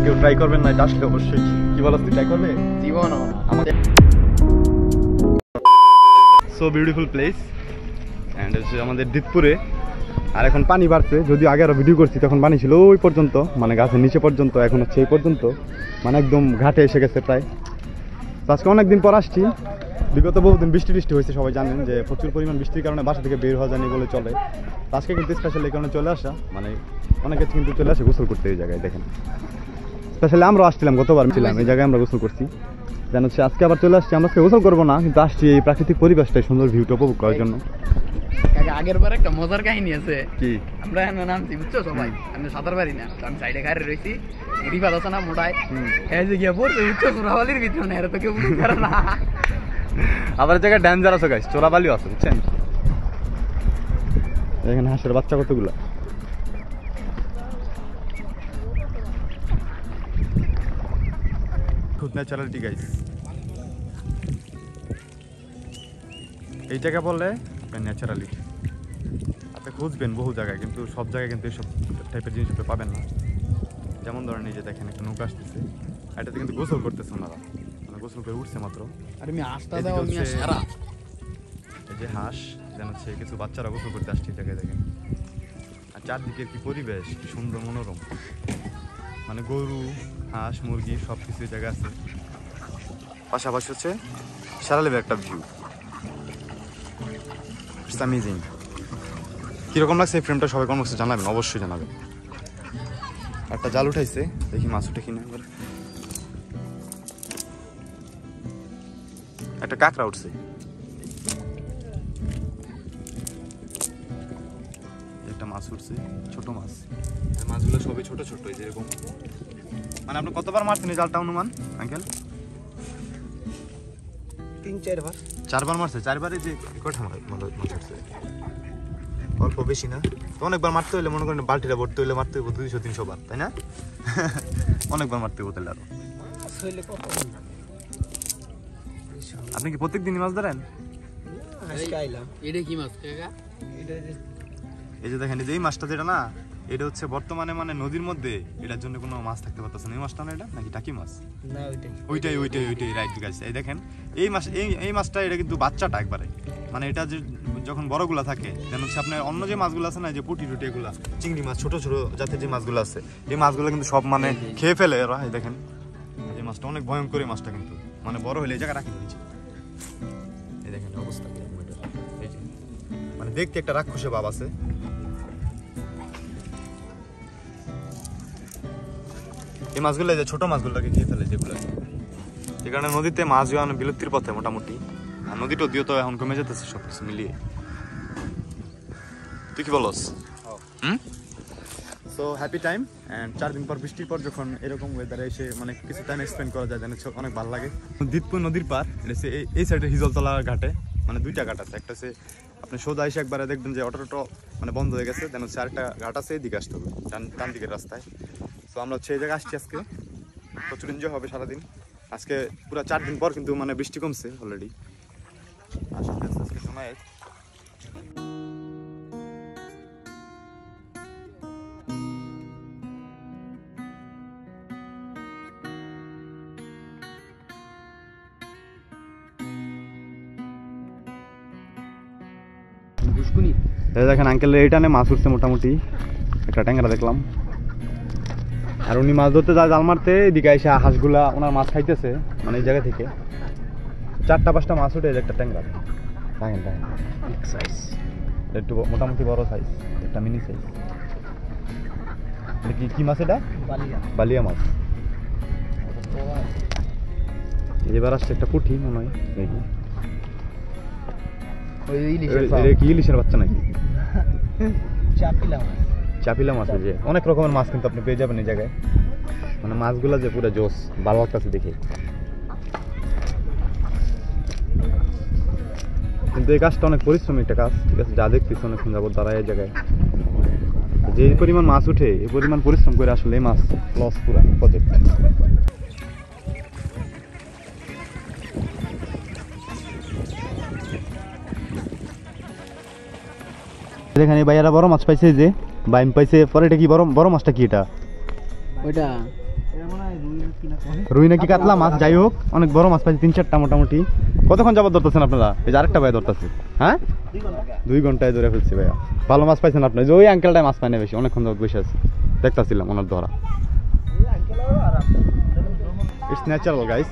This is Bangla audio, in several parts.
কেউ ট্রাই করবেন না, এটা আসলে অবশ্যই। কি বলছ, তুই ট্রাই করবে? জীবন আমাদের সো বিউটিফুল প্লেস অ্যান্ড হচ্ছে আমাদের দিতপুরে। আর এখন পানি বাড়ছে, যদিও আগে আরও ভিডিও করছি তখন পানি ছিল ওই পর্যন্ত, মানে গাছের নিচে পর্যন্ত, এখন হচ্ছে এই পর্যন্ত, মানে একদম ঘাটে এসে গেছে প্রায়। তো আজকে অনেকদিন পর আসছি। বিগত বহুদিন বৃষ্টি হয়েছে, সবাই জানেন যে প্রচুর পরিমাণ বৃষ্টির কারণে বাসা থেকে বের হওয়া যায়নি বলে চলে। তো আজকে কিন্তু স্পেশালি এই কারণে চলে আসা, মানে অনেকে কিন্তু চলে আসে গোসল করতে এই জায়গায়। দেখেন স্পেশালি আমরাও আসছিলাম, গতবার ছিলাম এই জায়গায়, আমরা গোসল করছি। যেন হচ্ছে আজকে আবার চলে আসছি। আমরা আজকে গোসল করবো না, কিন্তু আসছি এই প্রাকৃতিক পরিবেশটাই, সুন্দর ভিউটা উপভোগ করার জন্য। আগের বার একটা মজার কাহিনী আছে। কি? আমরা এখানে নামছি বুঝছো সবাই, আমি সাঁতার পারি না, আমি সাইডে খারে রয়েছি, রিফাত আছে না মোটায়, এই যে গিয়া পড়ছে বুঝছো চোরাবালির ভিতরে, এর তো কেউ বুঝতে পারে না। আবার জায়গায় ডেঞ্জার আছে গাইস, চোরাবালিও আছে বুঝছেন। এখানে হাঁসের বাচ্চা কতগুলো। খুব ন্যাচারালিটি গাইস। এই জায়গা বললে ন্যাচারালিটি আপনি খুঁজবেন বহু জায়গায়, কিন্তু সব জায়গায় কিন্তু এইসব টাইপের জিনিস আপনি পাবেন না। যেমন ধরেন এই যে দেখেন একটা নৌকা আসতেছে, এটাতে কিন্তু গোসল করতেছে ওনারা, মানে গোসল করে উঠছে মাত্র। আর আমি আসতে দাও, আমি সারা এই যে হাঁস যেন হচ্ছে কিছু বাচ্চারা গোসল করতে আসছে এই জায়গায়, দেখেন। আর চারদিকের কি পরিবেশ, কি সুন্দর মনোরম, মানে গরু হাঁস মুরগি সব কিছু এই জায়গায় আছে। পাশাপাশি হচ্ছে সারা লেভেল একটা ভিউ, ইটস অ্যামেজিং। কীরকম লাগছে এই ফ্রেমটা সবাই কমেন্টে জানাবেন, অবশ্যই জানাবেন। একটা জাল উঠাইছে, দেখি মাছ উঠে কিনা। একটা কাঁকড়া উঠছে, একটা মাছ উঠছে, ছোট মাছ। মাছগুলো সবই ছোট ছোট, এই যেরকম। মানে আপনি কতবার মারছেন এই জালটা অনুমান আঙ্কেল? 3-4 বার। 4 বার মারছে? 4 বারে যে কয়টা মাছ উঠছে? অল্প বেশি না তো, অনেকবার মারতে হইলে মনে করেন বালতিটা ভরতে হইলে মারতে হইব 200-300 বার, তাই না? অনেকবার মারতে হইব তাহলে আরো। আপনি কি প্রত্যেক দিনই মাছ ধরেন? এটা কি মাছ? এই যে দেখেন, এই যে এই মাছটা যেটা না, এটা হচ্ছে বর্তমানে মানে নদীর মধ্যে এটার জন্য কোনো মাছ থাকতে পারতেছে না। এই মাছটা না, এটা নাকি টাকি মাছ? না, ওইটাই রাইট গাইছে। এই দেখেন এই মাছ, এই মাছটা এটা কিন্তু বাচ্চাটা একবারে, মানে এটা যে যখন বড়গুলা থাকে, যেন হচ্ছে আপনার অন্য যে মাছগুলো আছে না, যে পুঁটি টুটি এগুলা, চিংড়ি মাছ, ছোট ছোট জাতের যে মাছগুলো আছে, এই মাছগুলো কিন্তু সব মানে খেয়ে ফেলে এরা। এই দেখেন এই মাছটা অনেক ভয়ঙ্কর, এই মাছটা কিন্তু মানে বড় হলে এই জায়গা রাখি দিয়েছে। এই দেখেন অবস্থা, এই যে মানে দেখতে একটা রাক্ষসে ভাব আছে। এই মাছগুলো যে ছোট মাছগুলোকে খেয়ে ফেলে যেগুলো, এই কারণে নদীতে মাছ বিলুপ্তির পথে মোটামুটি। আর নদীটা দিয়েও তো এখন কমে যেতেছে সবকিছু মিলিয়ে। তুই কি বলস? So happy time. অ্যান্ড 4 দিন পর বৃষ্টির পর যখন এরকম ওয়েদারে এসে মানে কিছু টাইম এক্সপেন্ড করা যায়, জানি অনেক ভালো লাগে। দিতপুর নদীর পার, এটা হচ্ছে এই সাইডে হিজলতলা ঘাটে, মানে 2টা ঘাট আছে। একটা হচ্ছে আপনি সোজা এসে একবারে দেখবেন যে অটো মানে বন্ধ হয়ে গেছে, দেন হচ্ছে আরেকটা ঘাট আছে, এদিকে আসতে হবে ডান দিকের রাস্তায়। তো আমরা হচ্ছে এই জায়গায় আসছি আজকে, প্রচুর এনজয় হবে সারাদিন আজকে। পুরো 4 দিন পর কিন্তু মানে বৃষ্টি কমছে অলরেডি। আজকে সময় দেখেন আঙ্কেল এইটানে মাছ উঠছে মোটামুটি, একটা ট্যাংরা দেখলাম। আর উনি মাছ ধরতে যায় জাল মারতে, এদিকে এসে হাঁসগুলা ওনার মাছ খাইতেছে, মানে এই জায়গা থেকে 4-5টা মাছ উঠে একটা ট্যাংরা। দেখেন সাইজ একটু মোটামুটি বড় সাইজ, একটা মিনি সাইজ। কি মাছ এটা? বালিয়া মাছ। এবার আসছে একটা পুঁটি মনে হয়, দেখি কি ইলিশের বাচ্চা নাকি? চাপিলা মাছ। যে অনেক রকমের মাছ কিন্তু আপনি পেয়ে যাবেন এই জায়গায়, মানে মাছগুলা যে পুরো জোস, ভালো লাগতেছে দেখে। কিন্তু এই কাজটা অনেক পরিশ্রমী একটা কাজ, ঠিক আছে? যা দেখতেছি অনেকক্ষণ যাবত দাঁড়ায় এই জায়গায়, যে পরিমাণ মাছ উঠে এই পরিমাণ পরিশ্রম করে আসলে এই মাছ লস পুরা প্রজেক্ট। এখানে ভাইয়ারা বড় মাছ পাইছে, যে বাইম পাইছে। পরে এটা কি বড় মাছটা কি? এটা ওইটা রুই নাকি কাতলা মাছ, যাই হোক অনেক বড় মাছ পাইছি 3-4টা মোটামুটি। কতক্ষণ যাবত ধরতেছেন আপনারা? এই যে আরেকটা ভাই ধরতেছে। হ্যাঁ 2 ঘন্টায় ধরে ফেলছি ভাইয়া। ভালো মাছ পাইছেন আপনি? যে ওই আঙ্কেলটাই মাছ পায় না বেশি, অনেকক্ষণ যাবত বসে আছি, দেখতেছিলাম ওনার ধরা। It's natural guys.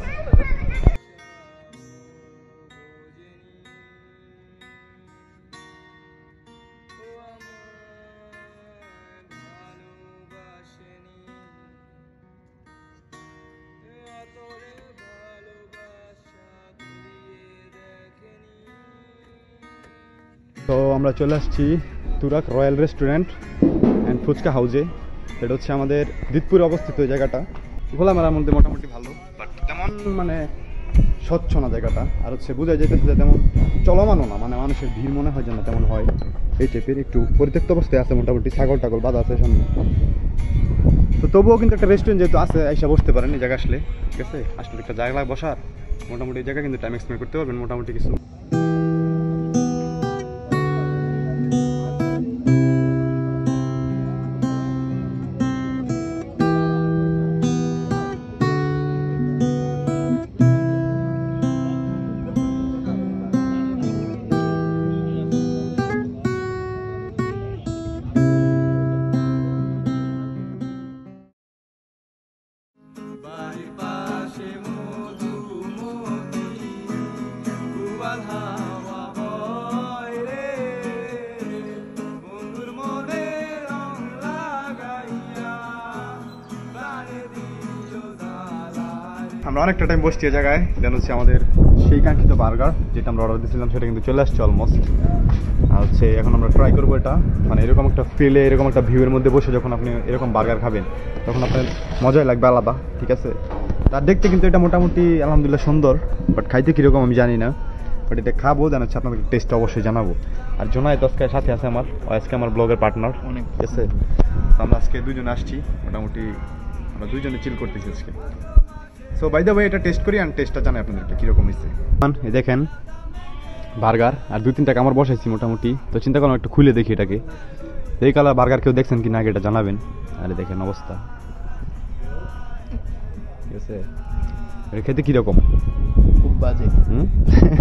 তো আমরা চলে আসছি Turag royal restaurant and fuchka হাউজে। এটা হচ্ছে আমাদের দিতপুরে অবস্থিত এই জায়গাটা। খোলামেলার মধ্যে মোটামুটি ভালো, বাট তেমন মানে স্বচ্ছ না জায়গাটা। আর হচ্ছে বোঝা যেতেছে যে তেমন চলমানও না, মানে মানুষের ভিড় মনে হয় যে না তেমন হয়। এই টাইপের একটু পরিত্যক্ত অবস্থায় আছে, মোটামুটি ছাগল টাগল বাঁধা আছে সামনে। তো তবুও কিন্তু একটা রেস্টুরেন্ট যেহেতু আছে, এসে বসতে পারেন এই জায়গা আসলে, ঠিক আছে? আসলে একটা জায়গা বসার মোটামুটি এই জায়গা কিন্তু টাইম এক্সপেন্ড করতে পারবেন মোটামুটি কিছু। আমরা অনেকটা টাইম বসছি এই জায়গায়, দেন হচ্ছে আমাদের সেই কাঙ্ক্ষিত বার্গার যেটা আমরা অর্ডার দিয়েছিলাম সেটা কিন্তু চলে আসছে অলমোস্ট। আর হচ্ছে এখন আমরা ট্রাই করবো এটা। মানে এরকম একটা ফিলে, এরকম একটা ভিউয়ের মধ্যে বসে যখন আপনি এরকম বার্গার খাবেন তখন আপনার মজাই লাগবে আলাদা, ঠিক আছে? তার দেখতে কিন্তু এটা মোটামুটি আলহামদুলিল্লাহ সুন্দর, বাট খাইতে কীরকম আমি জানি না। বাট এটা খাবো, দেন হচ্ছে আপনাদের টেস্ট অবশ্যই জানাবো। আর জোনায়েদ আজকে সাথে আছে আমার, আজকে আমার ব্লগের পার্টনার, অনেক ঠিক আছে? তো আমরা আজকে দুজনে আসছি, মোটামুটি আমরা দুজনে চিল করতেছি আজকে। সো বাই দ্য ওয়ে এটা টেস্ট করি আর টেস্টটা জানাই আপনাদেরকে কীরকম হয়েছে। এই দেখেন বার্গার, আর 2-3টা কামড় বসাইছি মোটামুটি। তো চিন্তা করলাম একটু খুলে দেখি এটাকে, এই কালার বার্গার কেউ দেখছেন কি না আগে এটা জানাবেন। আরে দেখেন অবস্থা, ঠিক আছে? এটা খেতে কীরকম? খুব বাজে।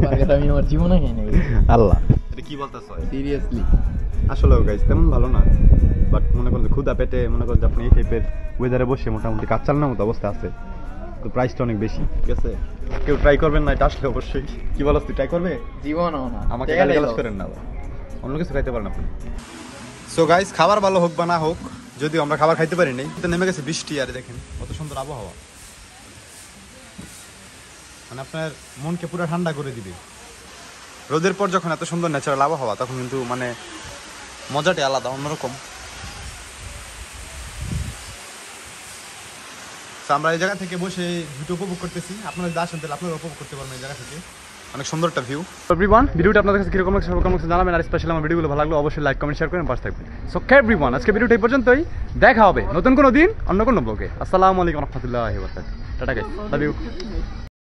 বার্গার আমি আমার জীবনে খাই নাই। আল্লাহ, এটা কি বলতেছ? সিরিয়াসলি আসলে গাইস তেমন ভালো না, বাট মনে করেন ক্ষুধা পেটে মনে করেন আপনি এই টাইপের ওয়েদারে বসে মোটামুটি কাজ চালানোর মতো অবস্থা আছে। তো প্রাইসটা অনেক বেশি, ঠিক আছে? কেউ ট্রাই করবেন না এটা আসলে অবশ্যই। কি বলছ তুই, ট্রাই করবে? জীবন না আমাকে গালাগালাজ করেন না, অন্য কিছু খাইতে পারেন আপনি। সো গাইস খাবার ভালো হোক বা না হোক, যদিও আমরা খাবার খাইতে পারি নাই, তো নেমে গেছে বৃষ্টি। আর দেখেন কত সুন্দর আবহাওয়া, মানে আপনার মনকে পুরো ঠান্ডা করে দিবে। রোদের পর যখন এত সুন্দর ন্যাচারাল আবহাওয়া তখন কিন্তু মানে মজাটাই আলাদা, অন্যরকম। আমরা এই জায়গা থেকে বসে ভিডিও উপভোগ করতেছি, আপনারা যদি আসেন তাহলে আপনারা উপভোগ করতে পারবেন এই জায়গা থেকে, অনেক সুন্দর একটা ভিউ। এভরিওয়ান, ভিডিওটা আপনাদের কাছে কিরকম লাগছে কমেন্ট বক্সে জানাবেন। আর স্পেশালি আমার ভিডিওগুলো ভালো লাগলে অবশ্যই লাইক কমেন্ট শেয়ার করেন, পাশে থাকবেন। সো এভরিওয়ান, আজকে ভিডিওটা এই পর্যন্তই, দেখা হবে নতুন কোনো দিন অন্য কোনো ব্লগে। আসসালামু আলাইকুম ওয়া রাহমাতুল্লাহি ওয়া বারাকাতুহু। Tata guys, love you.